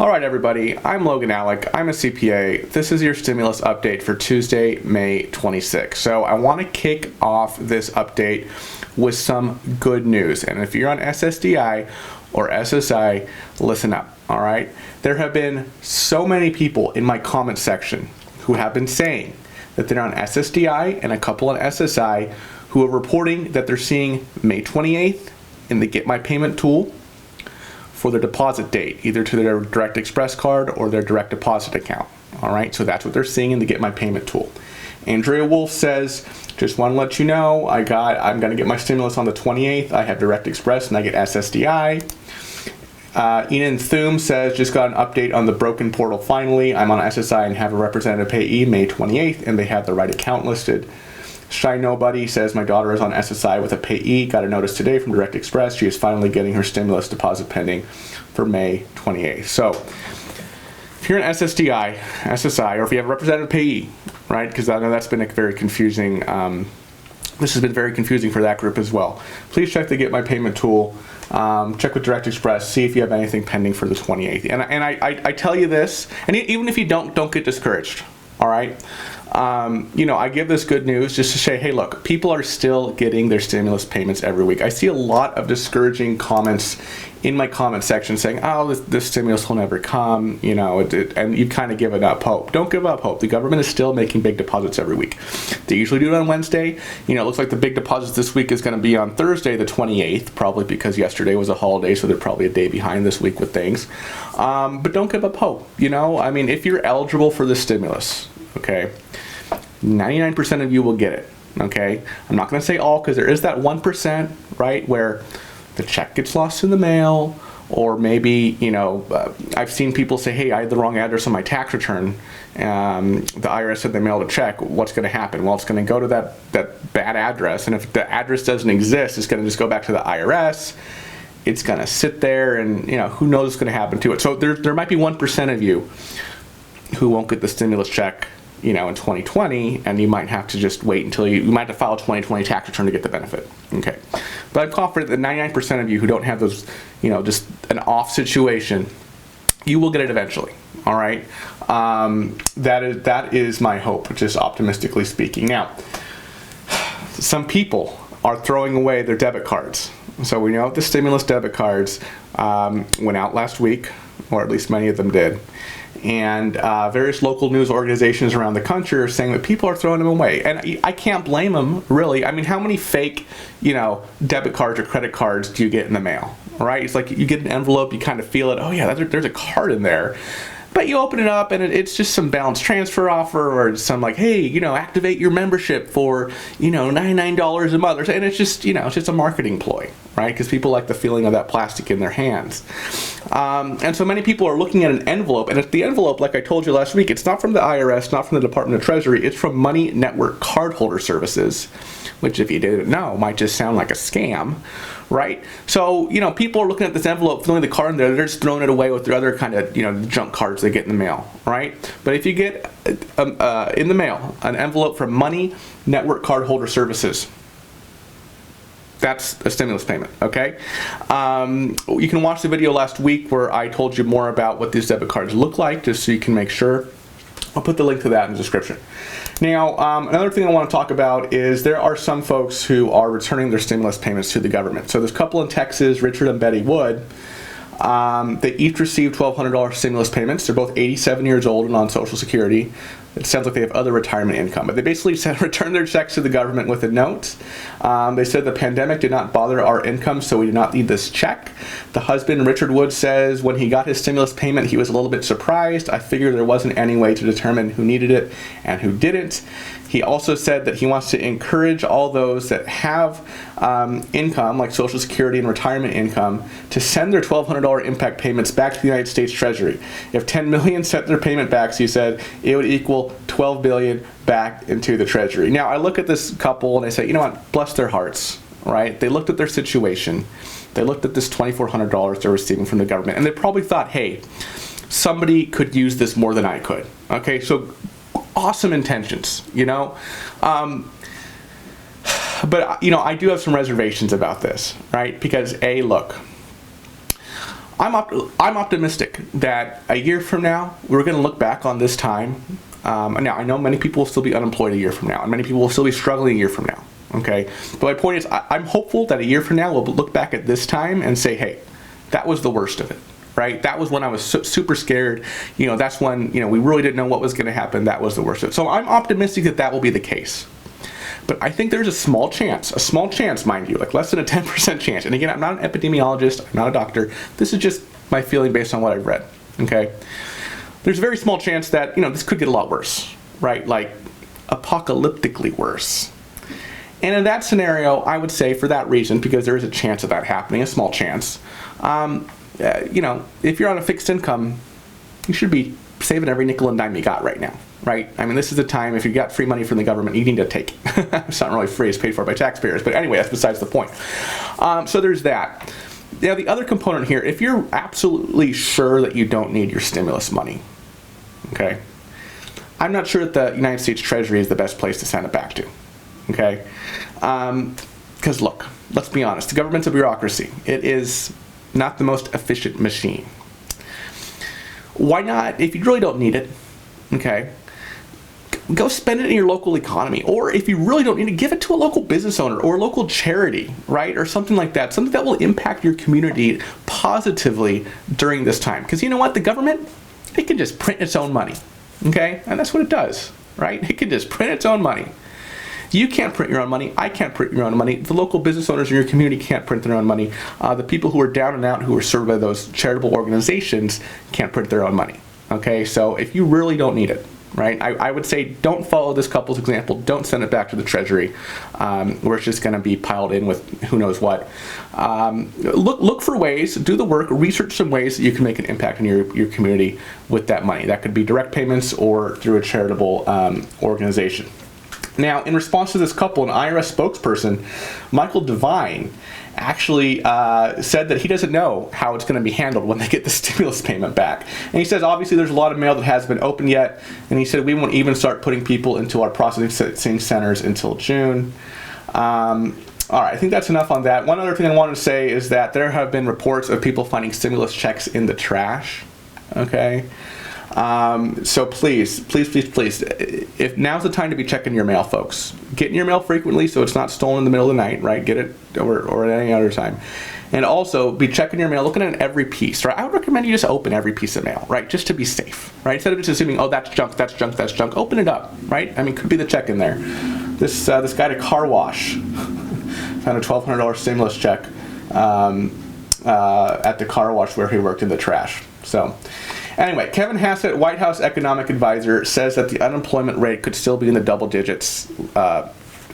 All right, everybody, I'm Logan Alec. I'm a CPA. This is your stimulus update for Tuesday, May 26th. So I want to kick off this update with some good news. And if you're on SSDI or SSI, listen up, all right? There have been so many people in my comment section who have been saying that they're on SSDI and a couple on SSI who are reporting that they're seeing May 28th in the Get My Payment tool for their deposit date, either to their direct express card or their direct deposit account. All right, so that's what they're seeing in the Get My Payment tool. Andrea Wolf says, just want to let you know, I'm going to get my stimulus on the 28th. I have direct express and I get SSDI. Enan Thum says, just got an update on the broken portal finally. I'm on SSI and have a representative payee May 28th and they have the right account listed. Shy Nobody says, my daughter is on SSI with a payee. Got a notice today from Direct Express. She is finally getting her stimulus deposit pending for May 28th. So if you're an SSDI, SSI, or if you have a representative payee, right, because I know that's been a very confusing, this has been very confusing for that group as well. Please check the Get My Payment tool. Check with Direct Express, see if you have anything pending for the 28th. And I tell you this, and even if you don't get discouraged, all right? I give this good news just to say, hey, look, people are still getting their stimulus payments every week. I see a lot of discouraging comments in my comment section saying, oh, this stimulus will never come, and you kind of given up hope. Don't give up hope. The government is still making big deposits every week. They usually do it on Wednesday. It looks like the big deposits this week is going to be on Thursday, the 28th, probably because yesterday was a holiday, so they're probably a day behind this week with things. But don't give up hope. If you're eligible for the stimulus, okay, 99% of you will get it, okay? I'm not going to say all, because there is that 1%, right, where the check gets lost in the mail, or maybe, I've seen people say, hey, I had the wrong address on my tax return. The IRS said they mailed a check. What's going to happen? Well, it's going to go to that bad address, and if the address doesn't exist, it's going to just go back to the IRS. It's going to sit there, and, who knows what's going to happen to it. So there might be 1% of you who won't get the stimulus check in 2020, and you might have to just wait until you might have to file a 2020 tax return to get the benefit. Okay, but I'm confident that 99% of you who don't have those, just an off situation, you will get it eventually. All right, that is my hope, just optimistically speaking. Now, some people are throwing away their debit cards. So we know the stimulus debit cards went out last week, or at least many of them did. And various local news organizations around the country are saying that people are throwing them away. And I can't blame them, really. How many fake, debit cards or credit cards do you get in the mail, right? It's like you get an envelope, you kind of feel it. Oh, yeah, there's a card in there. But you open it up and it's just some balance transfer offer, or some like, hey, activate your membership for, $99 a month. And it's just, it's just a marketing ploy, right? Because people like the feeling of that plastic in their hands. And so many people are looking at an envelope, and the envelope, like I told you last week, it's not from the IRS, not from the Department of Treasury, it's from Money Network Cardholder Services, which, if you didn't know, might just sound like a scam, right? So, people are looking at this envelope, filling the card in there, they're just throwing it away with their other kind of, junk cards they get in the mail, right? But if you get in the mail an envelope from Money Network Cardholder Services, that's a stimulus payment, okay? You can watch the video last week where I told you more about what these debit cards look like, just so you can make sure. I'll put the link to that in the description. Now, another thing I want to talk about is there are some folks who are returning their stimulus payments to the government. So there's a couple in Texas, Richard and Betty Wood. They each received $1,200 stimulus payments. They're both 87 years old and on Social Security. It sounds like they have other retirement income, but they basically said return their checks to the government with a note. They said the pandemic did not bother our income, so we did not need this check. The husband, Richard Wood, says when he got his stimulus payment, he was a little bit surprised. I figured there wasn't any way to determine who needed it and who didn't. He also said that he wants to encourage all those that have income, like Social Security and retirement income, to send their $1,200 impact payments back to the United States Treasury. If 10 million sent their payment back, he said, it would equal 12 billion back into the Treasury. Now, I look at this couple and I say, bless their hearts, right? They looked at their situation. They looked at this $2,400 they're receiving from the government, and they probably thought, hey, somebody could use this more than I could. Okay, so awesome intentions, but I do have some reservations about this, right? Because look, I'm optimistic that a year from now, we're going to look back on this time. Now, I know many people will still be unemployed a year from now, and many people will still be struggling a year from now. Okay, but my point is, I'm hopeful that a year from now we'll look back at this time and say, hey, that was the worst of it, right? That was when I was super scared. That's when we really didn't know what was going to happen. That was the worst of it. So I'm optimistic that that will be the case. But I think there's a small chance, mind you, like less than a 10% chance. And again, I'm not an epidemiologist, I'm not a doctor. This is just my feeling based on what I've read. Okay, there's a very small chance that this could get a lot worse, right? Like apocalyptically worse. And in that scenario, I would say for that reason, because there is a chance of that happening, a small chance, if you're on a fixed income, you should be saving every nickel and dime you got right now, right? I mean, this is the time, if you got free money from the government, you need to take it. It's not really free, it's paid for by taxpayers. But anyway, that's besides the point. So there's that. Now, the other component here, if you're absolutely sure that you don't need your stimulus money, okay, I'm not sure that the United States Treasury is the best place to send it back to. Okay, because look, let's be honest, the government's a bureaucracy. It is not the most efficient machine. Why not, if you really don't need it, okay, go spend it in your local economy. Or if you really don't need it, give it to a local business owner or a local charity, right? Or something like that, something that will impact your community positively during this time. Because you know what, the government, it can just print its own money, okay? And that's what it does, right? It can just print its own money. You can't print your own money. I can't print your own money. The local business owners in your community can't print their own money. The people who are down and out, who are served by those charitable organizations, can't print their own money. Okay, so if you really don't need it, right, I would say don't follow this couple's example. Don't send it back to the Treasury, where it's just going to be piled in with who knows what. Look for ways, do the work, research some ways that you can make an impact in your community with that money. That could be direct payments or through a charitable organization. Now, in response to this couple, an IRS spokesperson, Michael Devine, actually said that he doesn't know how it's going to be handled when they get the stimulus payment back. And he says, obviously, there's a lot of mail that hasn't been opened yet. And he said, we won't even start putting people into our processing centers until June. All right, I think that's enough on that. One other thing I wanted to say is that there have been reports of people finding stimulus checks in the trash. Okay. So please, if now's the time to be checking your mail, folks. Get in your mail frequently so it's not stolen in the middle of the night, right? Get it or at any other time. And also be checking your mail, looking at every piece, right? I would recommend you just open every piece of mail, right? Just to be safe, right? Instead of just assuming, oh, that's junk, open it up, right? I mean, could be the check in there. This guy at a car wash found a $1,200 stimulus check at the car wash where he worked in the trash. So anyway, Kevin Hassett, White House economic advisor, says that the unemployment rate could still be in the double digits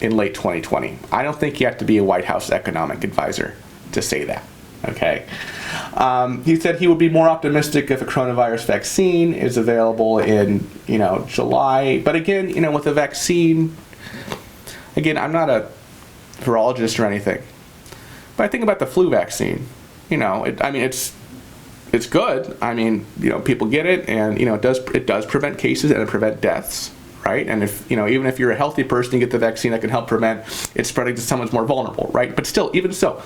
in late 2020. I don't think you have to be a White House economic advisor to say that, okay? He said he would be more optimistic if a coronavirus vaccine is available in, July. But again, with the vaccine, again, I'm not a virologist or anything, but I think about the flu vaccine. It's good. I mean, people get it, and it does prevent cases and it prevent deaths, right? And if even if you're a healthy person, you get the vaccine, that can help prevent it spreading to someone who's more vulnerable, right? But still, even so,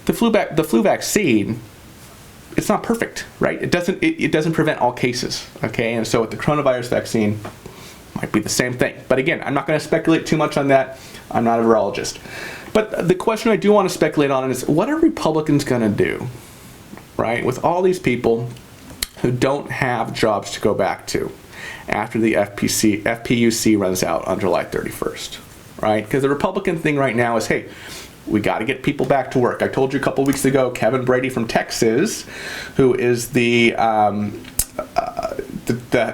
the flu vaccine, it's not perfect, right? It doesn't prevent all cases, okay? And so with the coronavirus vaccine, might be the same thing. But again, I'm not going to speculate too much on that. I'm not a virologist. But the question I do want to speculate on is, what are Republicans going to do, right, with all these people who don't have jobs to go back to after the FPUC runs out on July 31st, right? Because the Republican thing right now is, hey, we got to get people back to work. I told you a couple weeks ago, Kevin Brady from Texas, who is the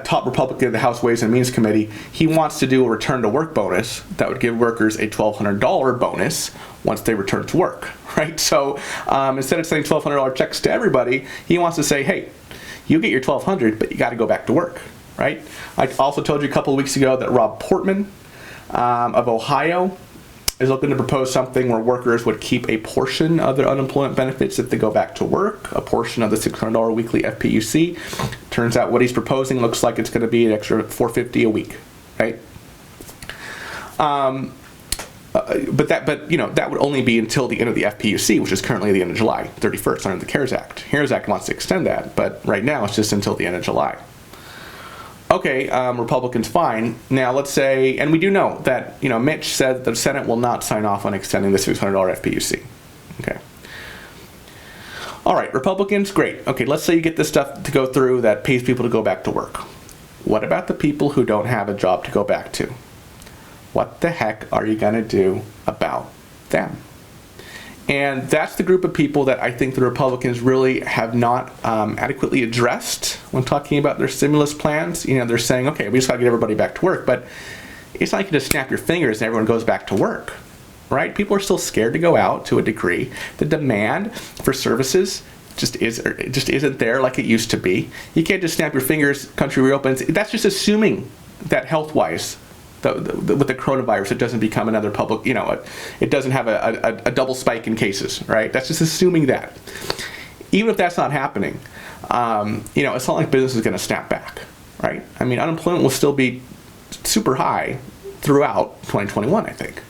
top Republican of the House Ways and Means Committee, he wants to do a return to work bonus that would give workers a $1,200 bonus once they return to work, right? So instead of sending $1,200 checks to everybody, he wants to say, hey, you get your $1,200, but you got to go back to work, right? I also told you a couple of weeks ago that Rob Portman of Ohio is looking to propose something where workers would keep a portion of their unemployment benefits if they go back to work, a portion of the $600 weekly FPUC. Turns out what he's proposing looks like it's going to be an extra $450 a week, right? that would only be until the end of the FPUC, which is currently the end of July 31st under the CARES Act. CARES Act wants to extend that, but right now it's just until the end of July. Okay, Republicans, fine. Now let's say, and we do know that, Mitch said that the Senate will not sign off on extending the $600 FPUC. Okay. All right, Republicans, great. Okay, let's say you get this stuff to go through that pays people to go back to work. What about the people who don't have a job to go back to? What the heck are you going to do about them? And that's the group of people that I think the Republicans really have not adequately addressed when talking about their stimulus plans. They're saying, okay, we just got to get everybody back to work, but it's not like you just snap your fingers and everyone goes back to work, right? People are still scared to go out to a degree. The demand for services just isn't there like it used to be. You can't just snap your fingers, country reopens. That's just assuming that health-wise, with the coronavirus, it doesn't become another public, it doesn't have a double spike in cases, right? That's just assuming that. Even if that's not happening, it's not like business is going to snap back, right? I mean, unemployment will still be super high throughout 2021, I think.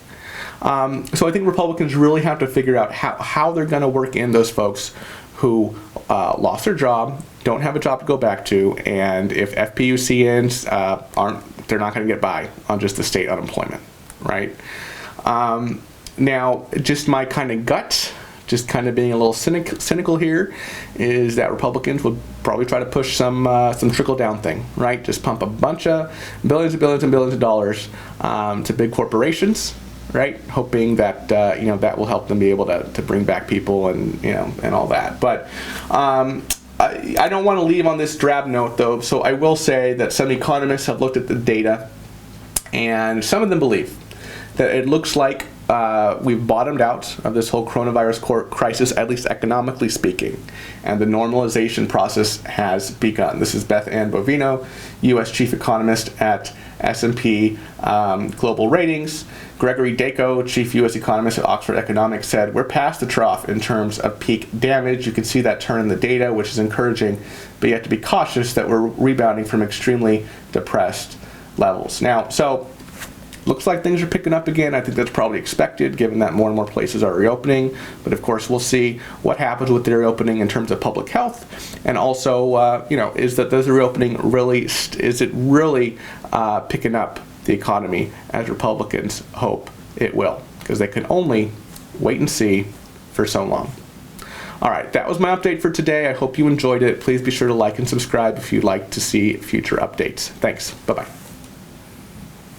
So I think Republicans really have to figure out how they're going to work in those folks who lost their job, don't have a job to go back to, and if FPUC ends, they're not going to get by on just the state unemployment, right? Now, just my kind of gut, just kind of being a little cynical here, is that Republicans would probably try to push some trickle-down thing, right? Just pump a bunch of billions and billions and billions of dollars to big corporations, right? Hoping that that will help them be able to bring back people and all that. But I don't want to leave on this drab note, though, so I will say that some economists have looked at the data, and some of them believe that it looks like we've bottomed out of this whole coronavirus crisis, at least economically speaking, and the normalization process has begun. This is Beth Ann Bovino, U.S. Chief Economist at S&P Global Ratings. Gregory Dacko, Chief U.S. Economist at Oxford Economics, said, we're past the trough in terms of peak damage. You can see that turn in the data, which is encouraging, but you have to be cautious that we're rebounding from extremely depressed levels. Now, so looks like things are picking up again. I think that's probably expected, given that more and more places are reopening. But of course, we'll see what happens with the reopening in terms of public health, and also, is that the reopening really picking up the economy as Republicans hope it will, because they can only wait and see for so long. All right, that was my update for today. I hope you enjoyed it. Please be sure to like and subscribe if you'd like to see future updates. Thanks. Bye-bye.